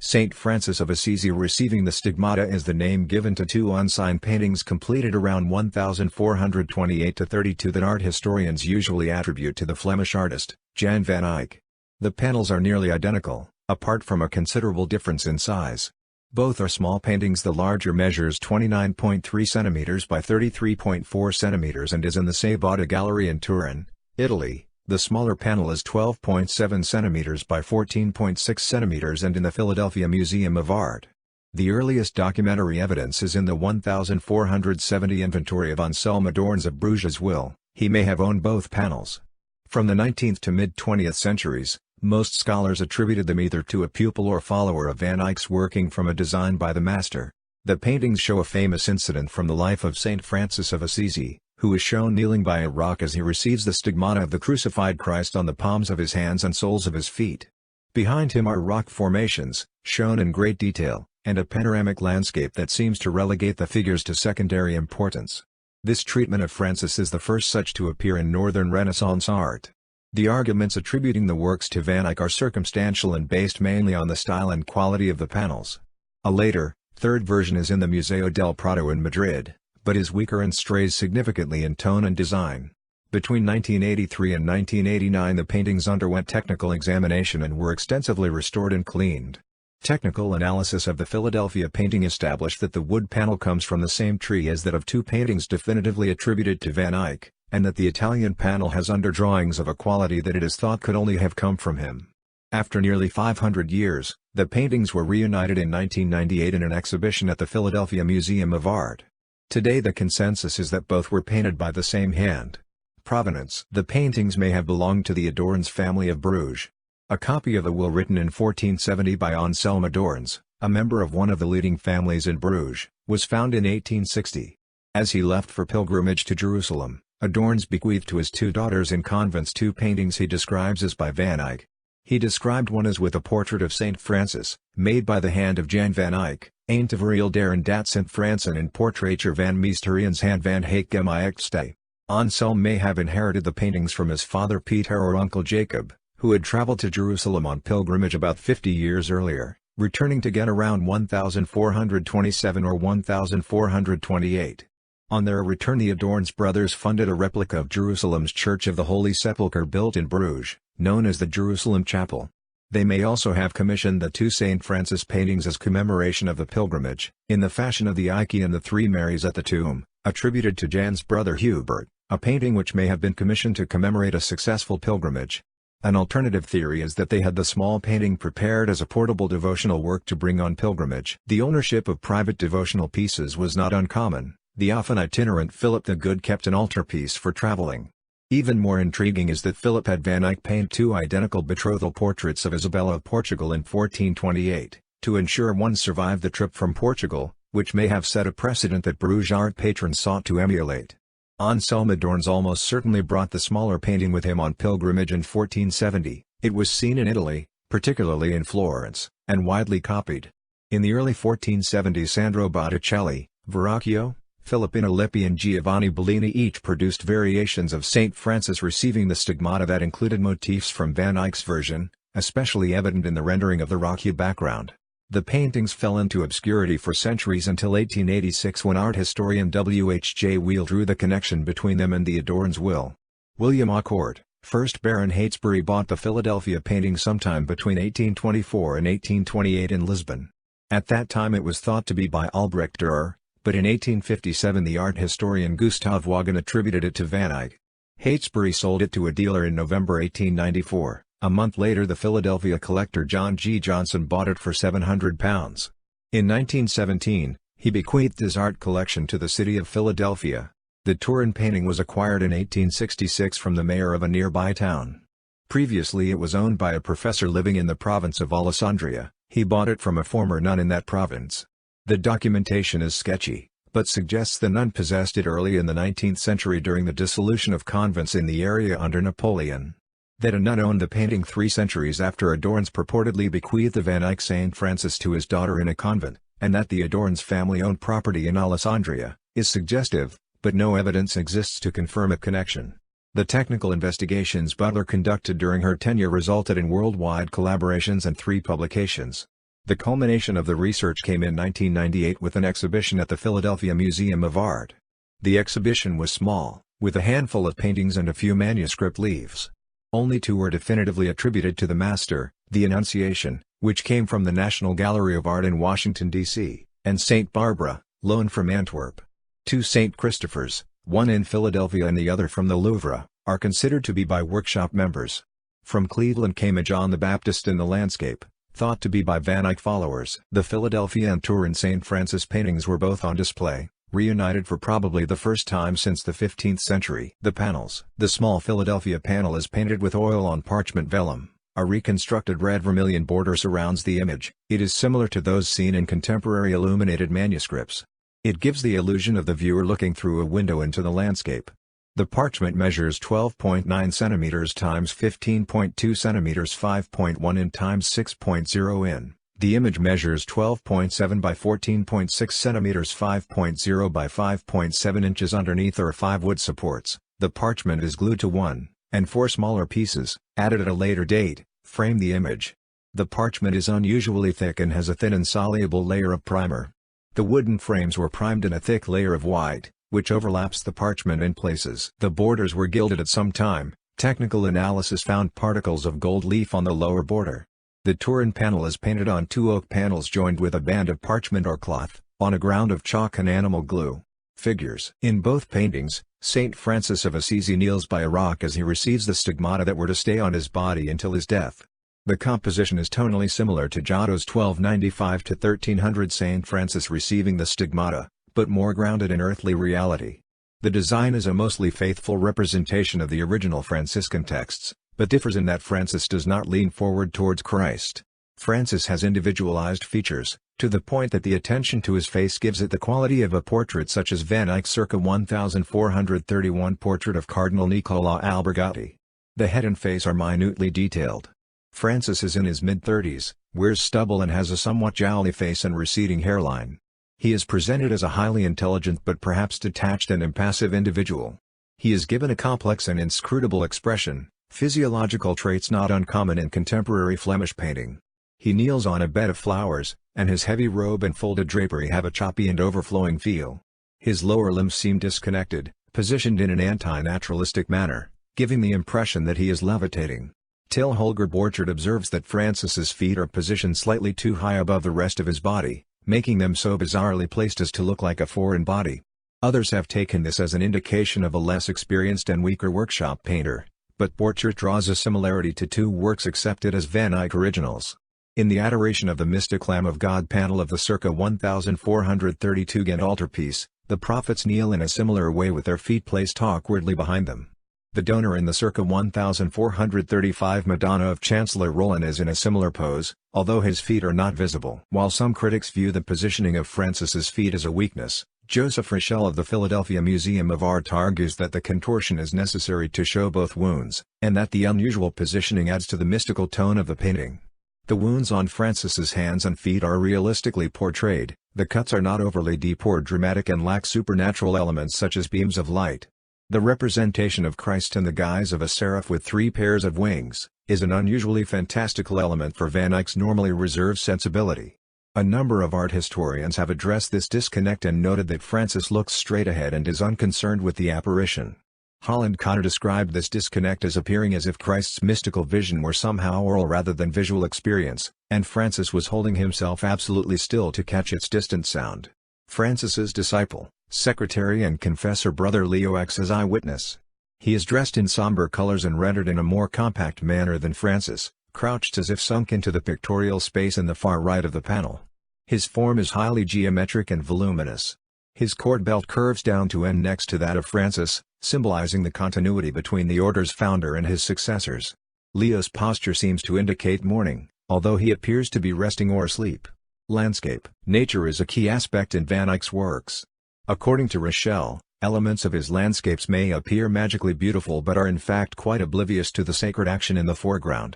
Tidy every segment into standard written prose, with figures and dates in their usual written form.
Saint Francis of Assisi receiving the Stigmata is the name given to two unsigned paintings completed around 1428–32 that art historians usually attribute to the Flemish artist, Jan van Eyck. The panels are nearly identical, apart from a considerable difference in size. Both are small paintings. The larger measures 29.3 cm by 33.4 cm and is in the Stigmata Gallery in Turin, Italy. The smaller panel is 12.7 cm by 14.6 cm and in the Philadelphia Museum of Art. The earliest documentary evidence is in the 1470 inventory of Anselm Adorns of Bruges' will. He may have owned both panels. From the 19th to mid-20th centuries, most scholars attributed them either to a pupil or follower of Van Eyck's working from a design by the master. The paintings show a famous incident from the life of Saint Francis of Assisi, who is shown kneeling by a rock as he receives the stigmata of the crucified Christ on the palms of his hands and soles of his feet. Behind him are rock formations, shown in great detail, and a panoramic landscape that seems to relegate the figures to secondary importance. This treatment of Francis is the first such to appear in Northern Renaissance art. The arguments attributing the works to Van Eyck are circumstantial and based mainly on the style and quality of the panels. A later, third version is in the Museo del Prado in Madrid, but is weaker and strays significantly in tone and design. Between 1983 and 1989 the paintings underwent technical examination and were extensively restored and cleaned. Technical analysis of the Philadelphia painting established that the wood panel comes from the same tree as that of two paintings definitively attributed to Van Eyck, and that the Italian panel has underdrawings of a quality that it is thought could only have come from him. After nearly 500 years, the paintings were reunited in 1998 in an exhibition at the Philadelphia Museum of Art. Today the consensus is that both were painted by the same hand. Provenance: the paintings may have belonged to the Adorns family of Bruges. A copy of the will written in 1470 by Anselm Adorns, a member of one of the leading families in Bruges, was found in 1860. As he left for pilgrimage to Jerusalem, Adorns bequeathed to his two daughters in convents two paintings he describes as by Van Eyck. He described one as with a portrait of Saint Francis, made by the hand of Jan van Eyck, een tafereel der dat Sint Francis in portraiture van Mysterians hand van Eyck gemaakt. Anselm may have inherited the paintings from his father Peter or uncle Jacob, who had traveled to Jerusalem on pilgrimage about 50 years earlier, returning to get around 1427 or 1428. On their return the Adorns brothers funded a replica of Jerusalem's Church of the Holy Sepulchre built in Bruges, known as the Jerusalem Chapel. They may also have commissioned the two St. Francis paintings as commemoration of the pilgrimage, in the fashion of the Eyck and the Three Marys at the Tomb, attributed to Jan's brother Hubert, a painting which may have been commissioned to commemorate a successful pilgrimage. An alternative theory is that they had the small painting prepared as a portable devotional work to bring on pilgrimage. The ownership of private devotional pieces was not uncommon. The often itinerant Philip the Good kept an altarpiece for traveling. Even more intriguing is that Philip had Van Eyck paint two identical betrothal portraits of Isabella of Portugal in 1428, to ensure one survived the trip from Portugal, which may have set a precedent that Bruges art patrons sought to emulate. Anselm Adorns almost certainly brought the smaller painting with him on pilgrimage in 1470. It was seen in Italy, particularly in Florence, and widely copied. In the early 1470s Sandro Botticelli, Verrocchio, Filippino Lippi and Giovanni Bellini each produced variations of St. Francis receiving the stigmata that included motifs from Van Eyck's version, especially evident in the rendering of the rocky background. The paintings fell into obscurity for centuries until 1886 when art historian W. H. J. Wheel drew the connection between them and the Adorns' will. William A'Court, 1st Baron Heytesbury bought the Philadelphia painting sometime between 1824 and 1828 in Lisbon. At that time it was thought to be by Albrecht Dürer, but in 1857 the art historian Gustav Wagen attributed it to Van Eyck. Heytesbury sold it to a dealer in November 1894. A month later the Philadelphia collector John G. Johnson bought it for £700. In 1917, he bequeathed his art collection to the city of Philadelphia. The Turin painting was acquired in 1866 from the mayor of a nearby town. Previously it was owned by a professor living in the province of Alessandria. He bought it from a former nun in that province. The documentation is sketchy, but suggests the nun possessed it early in the 19th century during the dissolution of convents in the area under Napoleon. That a nun owned the painting 3 centuries after Adorns purportedly bequeathed the Van Eyck St. Francis to his daughter in a convent, and that the Adorns family owned property in Alessandria, is suggestive, but no evidence exists to confirm a connection. The technical investigations Butler conducted during her tenure resulted in worldwide collaborations and 3 publications. The culmination of the research came in 1998 with an exhibition at the Philadelphia Museum of Art. The exhibition was small, with a handful of paintings and a few manuscript leaves. Only two were definitively attributed to the master, the Annunciation, which came from the National Gallery of Art in Washington, D.C., and St. Barbara, loaned from Antwerp. Two St. Christophers, one in Philadelphia and the other from the Louvre, are considered to be by workshop members. From Cleveland came a John the Baptist in the landscape, thought to be by Van Eyck followers. The Philadelphia and Turin St. Francis paintings were both on display, reunited for probably the first time since the 15th century. The panels. The small Philadelphia panel is painted with oil on parchment vellum. A reconstructed red vermilion border surrounds the image. It is similar to those seen in contemporary illuminated manuscripts. It gives the illusion of the viewer looking through a window into the landscape. The parchment measures 12.9 cm x 15.2 cm 5.1 in x 6.0 in. The image measures 12.7 by 14.6 cm 5.0 by 5.7 inches. Underneath are 5 wood supports. The parchment is glued to one, and 4 smaller pieces, added at a later date, frame the image. The parchment is unusually thick and has a thin and soluble layer of primer. The wooden frames were primed in a thick layer of white, which overlaps the parchment in places. The borders were gilded at some time. Technical analysis found particles of gold leaf on the lower border. The Turin panel is painted on 2 oak panels joined with a band of parchment or cloth, on a ground of chalk and animal glue. Figures. In both paintings, St. Francis of Assisi kneels by a rock as he receives the stigmata that were to stay on his body until his death. The composition is tonally similar to Giotto's 1295–1300 St. Francis receiving the stigmata, but more grounded in earthly reality. The design is a mostly faithful representation of the original Franciscan texts, but differs in that Francis does not lean forward towards Christ. Francis has individualized features, to the point that the attention to his face gives it the quality of a portrait such as Van Eyck's circa 1431 portrait of Cardinal Nicola Albergati. The head and face are minutely detailed. Francis is in his mid-30s, wears stubble and has a somewhat jowly face and receding hairline. He is presented as a highly intelligent but perhaps detached and impassive individual. He is given a complex and inscrutable expression, physiological traits not uncommon in contemporary Flemish painting. He kneels on a bed of flowers, and his heavy robe and folded drapery have a choppy and overflowing feel. His lower limbs seem disconnected, positioned in an anti-naturalistic manner, giving the impression that he is levitating. Till Holger Borchardt observes that Francis's feet are positioned slightly too high above the rest of his body, making them so bizarrely placed as to look like a foreign body. Others have taken this as an indication of a less experienced and weaker workshop painter, but Borchardt draws a similarity to 2 works accepted as Van Eyck originals. In the Adoration of the Mystic Lamb of God panel of the circa 1432 Ghent altarpiece, the prophets kneel in a similar way with their feet placed awkwardly behind them. The donor in the circa 1435 Madonna of Chancellor Rollin is in a similar pose, although his feet are not visible. While some critics view the positioning of Francis's feet as a weakness, Joseph Rochelle of the Philadelphia Museum of Art argues that the contortion is necessary to show both wounds, and that the unusual positioning adds to the mystical tone of the painting. The wounds on Francis's hands and feet are realistically portrayed, the cuts are not overly deep or dramatic and lack supernatural elements such as beams of light. The representation of Christ in the guise of a seraph with 3 pairs of wings, is an unusually fantastical element for Van Eyck's normally reserved sensibility. A number of art historians have addressed this disconnect and noted that Francis looks straight ahead and is unconcerned with the apparition. Holland Cotter described this disconnect as appearing as if Christ's mystical vision were somehow oral rather than visual experience, and Francis was holding himself absolutely still to catch its distant sound. Francis's disciple, secretary and confessor Brother Leo acts as eyewitness. He is dressed in somber colors and rendered in a more compact manner than Francis, crouched as if sunk into the pictorial space in the far right of the panel. His form is highly geometric and voluminous. His cord belt curves down to end next to that of Francis, symbolizing the continuity between the order's founder and his successors. Leo's posture seems to indicate mourning, although he appears to be resting or asleep. Landscape. Nature is a key aspect in Van Eyck's works. According to Rochelle, elements of his landscapes may appear magically beautiful but are in fact quite oblivious to the sacred action in the foreground.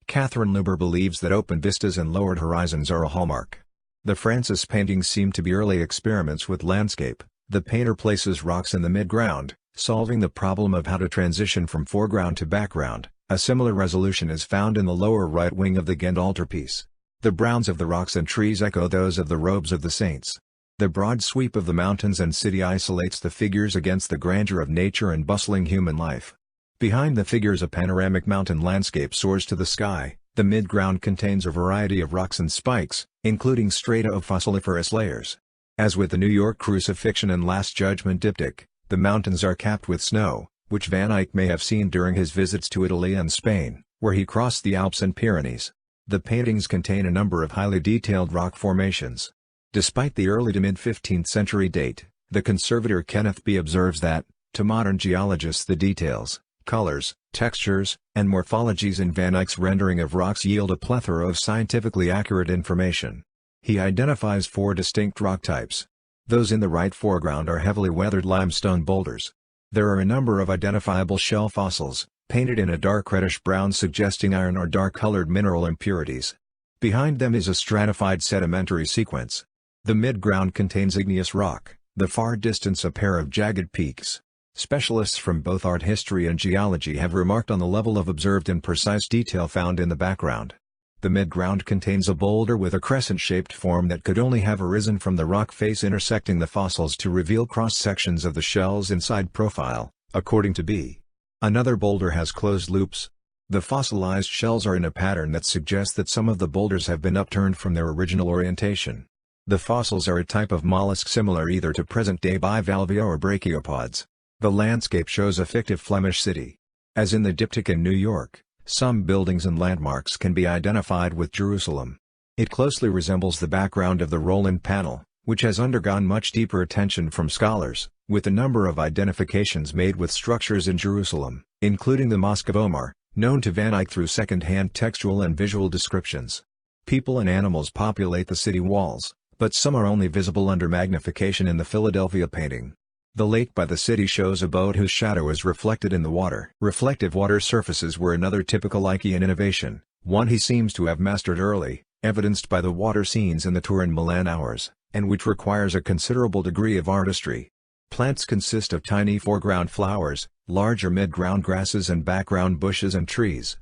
Catherine Luber believes that open vistas and lowered horizons are a hallmark. The Francis paintings seem to be early experiments with landscape. The painter places rocks in the midground, solving the problem of how to transition from foreground to background. A similar resolution is found in the lower right wing of the Ghent altarpiece. The browns of the rocks and trees echo those of the robes of the saints. The broad sweep of the mountains and city isolates the figures against the grandeur of nature and bustling human life. Behind the figures a panoramic mountain landscape soars to the sky. The midground contains a variety of rocks and spikes, including strata of fossiliferous layers. As with the New York Crucifixion and Last Judgment diptych, the mountains are capped with snow, which Van Eyck may have seen during his visits to Italy and Spain, where he crossed the Alps and Pyrenees. The paintings contain a number of highly detailed rock formations. Despite the early to mid-15th century date, the conservator Kenneth B. observes that, to modern geologists the details, colors, textures, and morphologies in Van Eyck's rendering of rocks yield a plethora of scientifically accurate information. He identifies 4 distinct rock types. Those in the right foreground are heavily weathered limestone boulders. There are a number of identifiable shell fossils, painted in a dark reddish-brown suggesting iron or dark-colored mineral impurities. Behind them is a stratified sedimentary sequence. The midground contains igneous rock, the far distance a pair of jagged peaks. Specialists from both art history and geology have remarked on the level of observed and precise detail found in the background. The midground contains a boulder with a crescent-shaped form that could only have arisen from the rock face intersecting the fossils to reveal cross-sections of the shell's inside profile, according to B. Another boulder has closed loops. The fossilized shells are in a pattern that suggests that some of the boulders have been upturned from their original orientation. The fossils are a type of mollusk similar either to present-day bivalvia or brachiopods. The landscape shows a fictive Flemish city. As in the diptych in New York, some buildings and landmarks can be identified with Jerusalem. It closely resembles the background of the Roland panel, which has undergone much deeper attention from scholars, with a number of identifications made with structures in Jerusalem, including the Mosque of Omar, known to Van Eyck through second-hand textual and visual descriptions. People and animals populate the city walls, but some are only visible under magnification in the Philadelphia painting. The lake by the city shows a boat whose shadow is reflected in the water. Reflective water surfaces were another typical Eyckian innovation, one he seems to have mastered early, evidenced by the water scenes in the Turin Milan hours, and which requires a considerable degree of artistry. Plants consist of tiny foreground flowers, larger mid-ground grasses and background bushes and trees.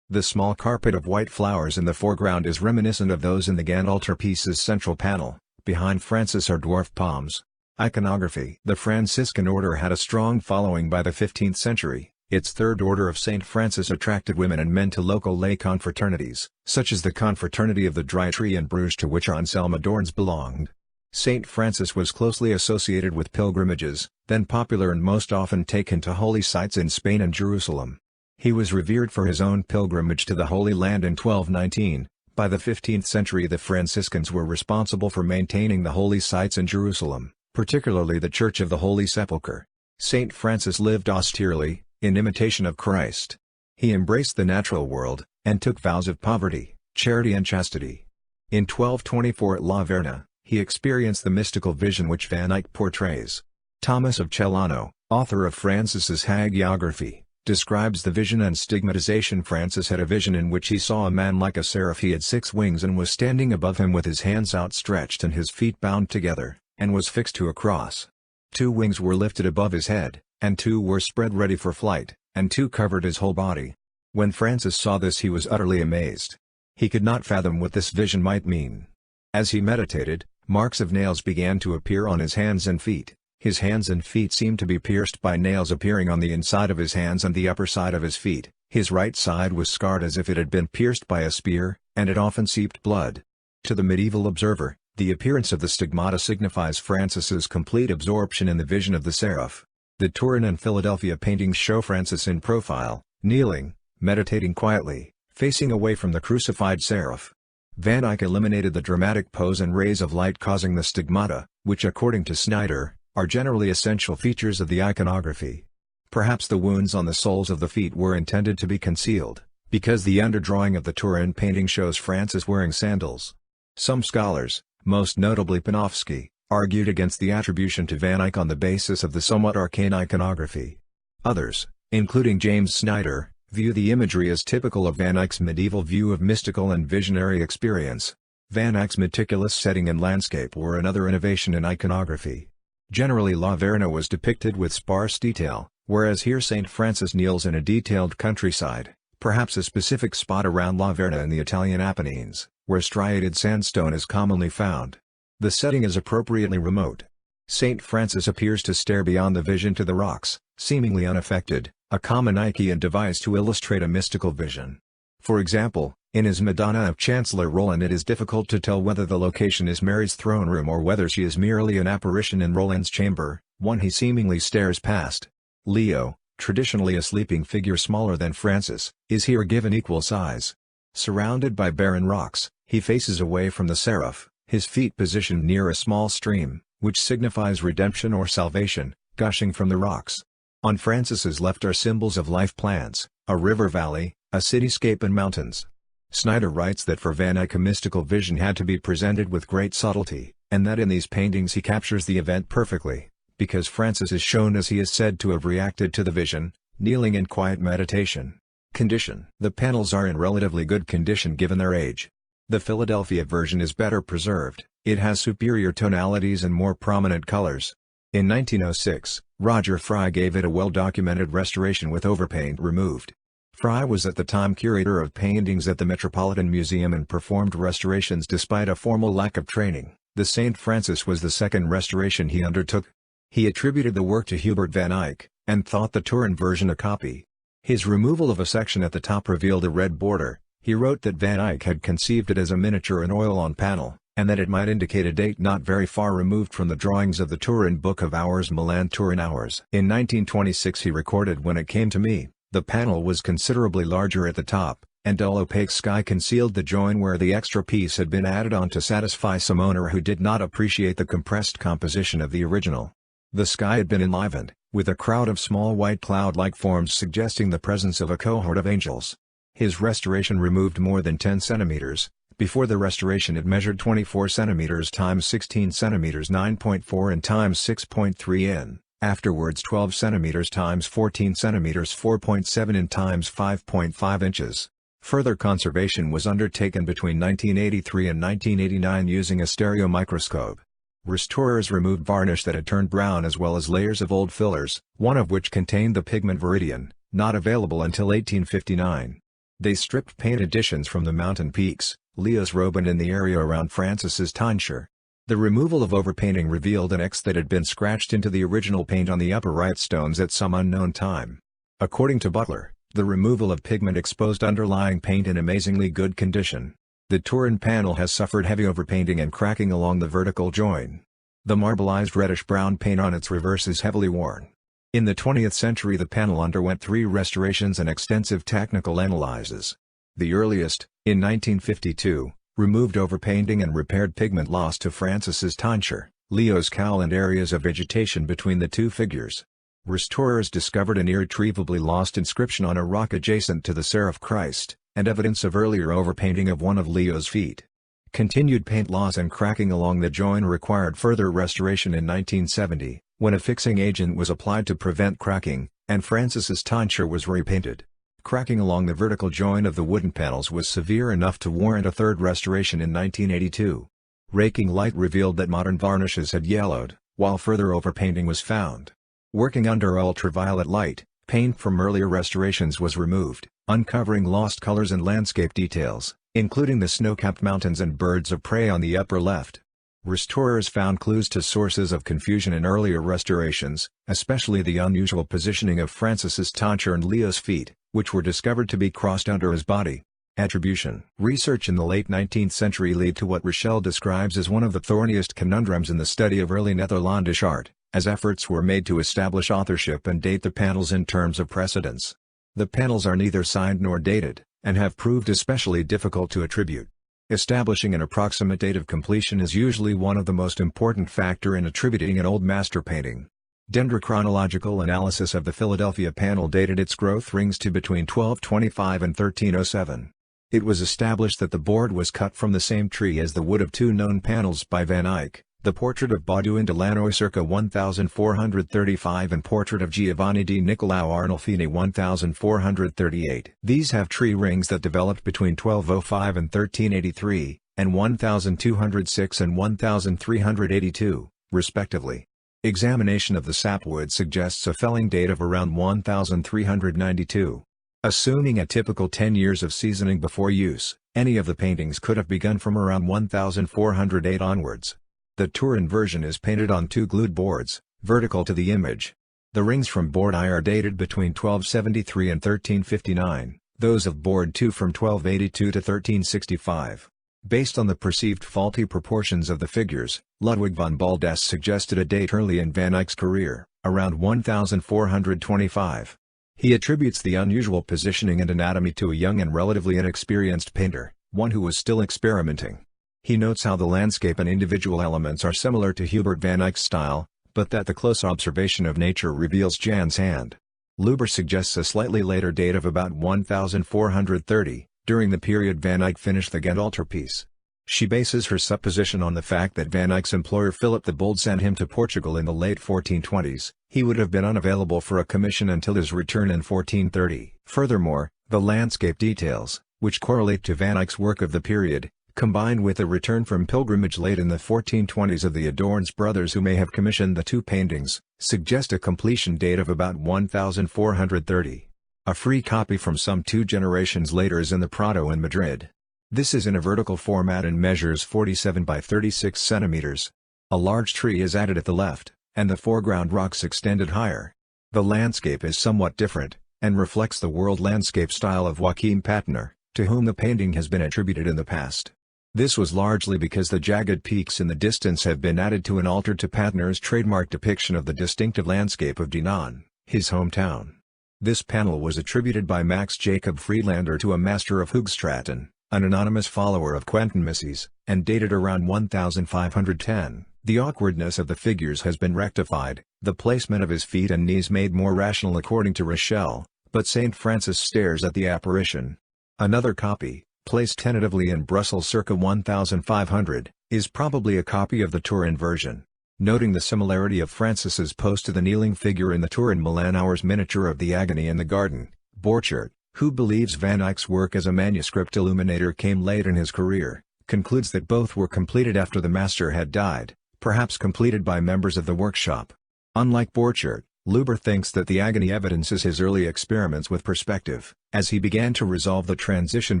The small carpet of white flowers in the foreground is reminiscent of those in the Gand altarpiece's central panel. Behind Francis are dwarf palms. Iconography. The Franciscan order had a strong following by the 15th century. Its third order of St. Francis attracted women and men to local lay confraternities, such as the Confraternity of the Dry Tree in Bruges to which Anselm Adorns belonged. St. Francis was closely associated with pilgrimages, then popular and most often taken to holy sites in Spain and Jerusalem. He was revered for his own pilgrimage to the Holy Land in 1219. By the 15th century the Franciscans were responsible for maintaining the holy sites in Jerusalem, particularly the Church of the Holy Sepulchre. St. Francis lived austerely, in imitation of Christ. He embraced the natural world, and took vows of poverty, charity and chastity. In 1224 at La Verna, he experienced the mystical vision which Van Eyck portrays. Thomas of Celano, author of Francis's hagiography, describes the vision and stigmatization. Francis had a vision in which he saw a man like a seraph. He had 6 wings and was standing above him with his hands outstretched and his feet bound together, and was fixed to a cross. 2 wings were lifted above his head, and 2 were spread ready for flight, and 2 covered his whole body. When Francis saw this he was utterly amazed. He could not fathom what this vision might mean. As he meditated, marks of nails began to appear on his hands and feet. His hands and feet seemed to be pierced by nails appearing on the inside of his hands and the upper side of his feet. His right side was scarred as if it had been pierced by a spear, and it often seeped blood. To the medieval observer, the appearance of the stigmata signifies Francis's complete absorption in the vision of the seraph. The Turin and Philadelphia paintings show Francis in profile, kneeling, meditating quietly, facing away from the crucified seraph. Van Eyck eliminated the dramatic pose and rays of light causing the stigmata, which according to Snyder, are generally essential features of the iconography. Perhaps the wounds on the soles of the feet were intended to be concealed, because the underdrawing of the Turin painting shows Francis wearing sandals. Some scholars, most notably Panofsky, argued against the attribution to Van Eyck on the basis of the somewhat arcane iconography. Others, including James Snyder, view the imagery as typical of Van Eyck's medieval view of mystical and visionary experience. Van Eyck's meticulous setting and landscape were another innovation in iconography. Generally La Verna was depicted with sparse detail, whereas here St. Francis kneels in a detailed countryside, perhaps a specific spot around La Verna in the Italian Apennines. where striated sandstone is commonly found. The setting is appropriately remote. St. Francis appears to stare beyond the vision to the rocks, seemingly unaffected, a common Eyckian device to illustrate a mystical vision. For example, in his Madonna of Chancellor Roland, it is difficult to tell whether the location is Mary's throne room or whether she is merely an apparition in Roland's chamber, one he seemingly stares past. Leo, traditionally a sleeping figure smaller than Francis, is here given equal size. Surrounded by barren rocks, he faces away from the seraph, his feet positioned near a small stream, which signifies redemption or salvation, gushing from the rocks. On Francis's left are symbols of life plants, a river valley, a cityscape and mountains. Snyder writes that for Van Eyck a mystical vision had to be presented with great subtlety, and that in these paintings he captures the event perfectly, because Francis is shown as he is said to have reacted to the vision, kneeling in quiet meditation. Condition. The panels are in relatively good condition given their age. The Philadelphia version is better preserved, it has superior tonalities and more prominent colors. In 1906, Roger Fry gave it a well-documented restoration with overpaint removed. Fry was at the time curator of paintings at the Metropolitan Museum and performed restorations despite a formal lack of training. The St. Francis was the second restoration he undertook. He attributed the work to Hubert van Eyck, and thought the Turin version a copy. His removal of a section at the top revealed a red border. He wrote that Van Eyck had conceived it as a miniature in oil on panel, and that it might indicate a date not very far removed from the drawings of the Turin Book of Hours Milan Turin Hours. In 1926 he recorded, "When it came to me, the panel was considerably larger at the top, and dull opaque sky concealed the join where the extra piece had been added on to satisfy some owner who did not appreciate the compressed composition of the original. The sky had been enlivened, with a crowd of small white cloud-like forms suggesting the presence of a cohort of angels." His restoration removed more than 10 centimeters. Before the restoration it measured 24 centimeters x 16 centimeters 9.4 in x 6.3 in. Afterwards 12 centimeters x 14 centimeters 4.7 in x 5.5 inches. Further conservation was undertaken between 1983 and 1989 using a stereo microscope. Restorers removed varnish that had turned brown as well as layers of old fillers, one of which contained the pigment viridian, not available until 1859. They stripped paint additions from the mountain peaks, Leo's Robe and in the area around Francis's tonsure. The removal of overpainting revealed an X that had been scratched into the original paint on the upper right stones at some unknown time. According to Butler, the removal of pigment exposed underlying paint in amazingly good condition. The Turin panel has suffered heavy overpainting and cracking along the vertical join. The marbleized reddish-brown paint on its reverse is heavily worn. In the 20th century the panel underwent 3 restorations and extensive technical analyses. The earliest, in 1952, removed overpainting and repaired pigment lost to Francis's tonsure, Leo's cowl and areas of vegetation between the two figures. Restorers discovered an irretrievably lost inscription on a rock adjacent to the Seraph Christ, and evidence of earlier overpainting of one of Leo's feet. Continued paint loss and cracking along the join required further restoration in 1970, when a fixing agent was applied to prevent cracking, and Francis's tonsure was repainted. Cracking along the vertical join of the wooden panels was severe enough to warrant a third restoration in 1982. Raking light revealed that modern varnishes had yellowed, while further overpainting was found. Working under ultraviolet light, paint from earlier restorations was removed, uncovering lost colors and landscape details, including the snow-capped mountains and birds of prey on the upper left. Restorers found clues to sources of confusion in earlier restorations, especially the unusual positioning of Francis's tonsure and Leo's feet, which were discovered to be crossed under his body. Attribution. Research in the late 19th century led to what Rochelle describes as one of the thorniest conundrums in the study of early Netherlandish art, as efforts were made to establish authorship and date the panels in terms of precedence. The panels are neither signed nor dated, and have proved especially difficult to attribute. Establishing an approximate date of completion is usually one of the most important factors in attributing an old master painting. Dendrochronological analysis of the Philadelphia panel dated its growth rings to between 1225 and 1307. It was established that the board was cut from the same tree as the wood of 2 known panels by Van Eyck, the portrait of Bauduin de Lannoy circa 1435 and portrait of Giovanni di Niccolao Arnolfini 1438. These have tree rings that developed between 1205 and 1383, and 1206 and 1382, respectively. Examination of the sapwood suggests a felling date of around 1392. Assuming a typical 10 years of seasoning before use, any of the paintings could have begun from around 1408 onwards. The Turin version is painted on two glued boards, vertical to the image. The rings from board I are dated between 1273 and 1359, those of board 2 from 1282 to 1365. Based on the perceived faulty proportions of the figures, Ludwig von Baldas suggested a date early in Van Eyck's career, around 1425. He attributes the unusual positioning and anatomy to a young and relatively inexperienced painter, one who was still experimenting. He notes how the landscape and individual elements are similar to Hubert van Eyck's style, but that the close observation of nature reveals Jan's hand. Luber suggests a slightly later date of about 1430, during the period Van Eyck finished the Ghent altarpiece. She bases her supposition on the fact that Van Eyck's employer Philip the Bold sent him to Portugal in the late 1420s. He would have been unavailable for a commission until his return in 1430. Furthermore, the landscape details, which correlate to Van Eyck's work of the period, combined with a return from pilgrimage late in the 1420s of the Adorns brothers who may have commissioned the two paintings, suggest a completion date of about 1430. A free copy from some 2 generations later is in the Prado in Madrid. This is in a vertical format and measures 47 by 36 centimeters. A large tree is added at the left, and the foreground rocks extended higher. The landscape is somewhat different, and reflects the world landscape style of Joachim Patner, to whom the painting has been attributed in the past. This was largely because the jagged peaks in the distance have been added to an alter to Patner's trademark depiction of the distinctive landscape of Dinan, his hometown. This panel was attributed by Max Jacob Friedlander to a master of Hoogstraten, an anonymous follower of Quentin Missie's, and dated around 1510. The awkwardness of the figures has been rectified, the placement of his feet and knees made more rational according to Rochelle, but St. Francis stares at the apparition. Another copy, placed tentatively in Brussels circa 1500, is probably a copy of the Turin version. Noting the similarity of Francis's pose to the kneeling figure in the Turin Milan Hours miniature of the Agony in the Garden, Borchert, who believes Van Eyck's work as a manuscript illuminator came late in his career, concludes that both were completed after the master had died, perhaps completed by members of the workshop. Unlike Borchert, Luber thinks that the Agony evidences his early experiments with perspective, as he began to resolve the transition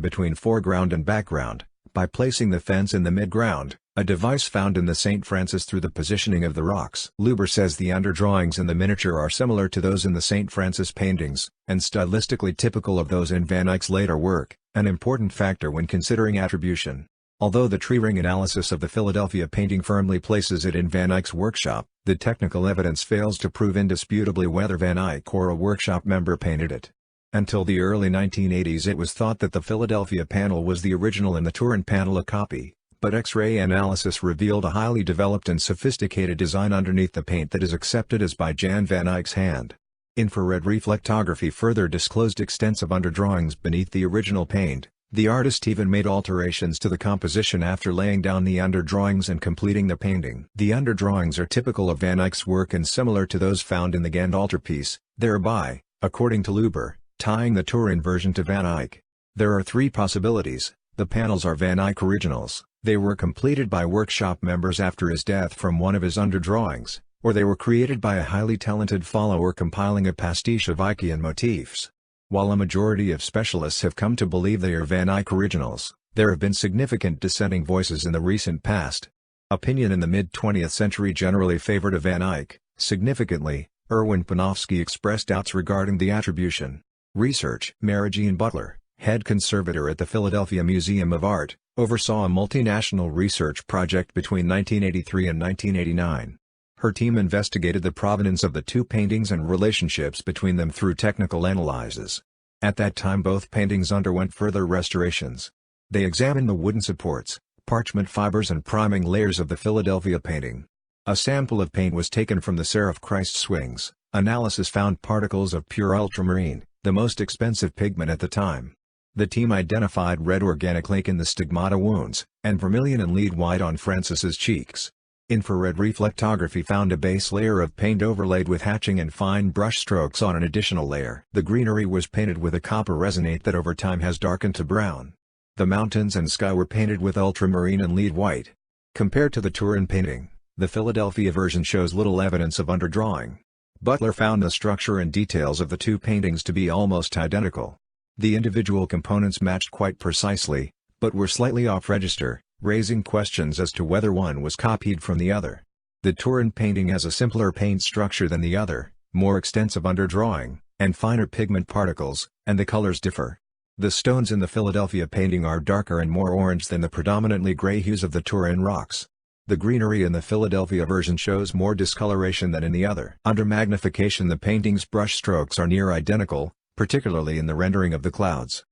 between foreground and background, by placing the fence in the midground, a device found in the St. Francis through the positioning of the rocks. Luber says the underdrawings in the miniature are similar to those in the St. Francis paintings, and stylistically typical of those in Van Eyck's later work, an important factor when considering attribution. Although the tree ring analysis of the Philadelphia painting firmly places it in Van Eyck's workshop, the technical evidence fails to prove indisputably whether Van Eyck or a workshop member painted it. Until the early 1980s it was thought that the Philadelphia panel was the original and the Turin panel a copy, but X-ray analysis revealed a highly developed and sophisticated design underneath the paint that is accepted as by Jan van Eyck's hand. Infrared reflectography further disclosed extensive underdrawings beneath the original paint. The artist even made alterations to the composition after laying down the underdrawings and completing the painting. The underdrawings are typical of Van Eyck's work and similar to those found in the Ghent altarpiece, thereby, according to Luber, tying the Turin version to Van Eyck. There are 3 possibilities. The panels are Van Eyck originals, they were completed by workshop members after his death from one of his underdrawings, or they were created by a highly talented follower compiling a pastiche of Eyckian motifs. While a majority of specialists have come to believe they are Van Eyck originals, there have been significant dissenting voices in the recent past. Opinion in the mid-20th century generally favored a Van Eyck. Significantly, Erwin Panofsky expressed doubts regarding the attribution. Research. Mary Jean Butler, head conservator at the Philadelphia Museum of Art, oversaw a multinational research project between 1983 and 1989. Her team investigated the provenance of the 2 paintings and relationships between them through technical analyses. At that time both paintings underwent further restorations. They examined the wooden supports, parchment fibers and priming layers of the Philadelphia painting. A sample of paint was taken from the Seraph Christ swings. Analysis found particles of pure ultramarine, the most expensive pigment at the time. The team identified red organic lake in the stigmata wounds, and vermilion and lead white on Francis's cheeks. Infrared reflectography found a base layer of paint overlaid with hatching and fine brush strokes on an additional layer. The greenery was painted with a copper resonate that over time has darkened to brown. The mountains and sky were painted with ultramarine and lead white. Compared to the Turin painting, the Philadelphia version shows little evidence of underdrawing. Butler found the structure and details of the 2 paintings to be almost identical. The individual components matched quite precisely, but were slightly off-register, raising questions as to whether one was copied from the other. The Turin painting has a simpler paint structure than the other, more extensive underdrawing, and finer pigment particles, and the colors differ. The stones in the Philadelphia painting are darker and more orange than the predominantly gray hues of the Turin rocks. The greenery in the Philadelphia version shows more discoloration than in the other. Under magnification, the painting's brush strokes are near identical, particularly in the rendering of the clouds.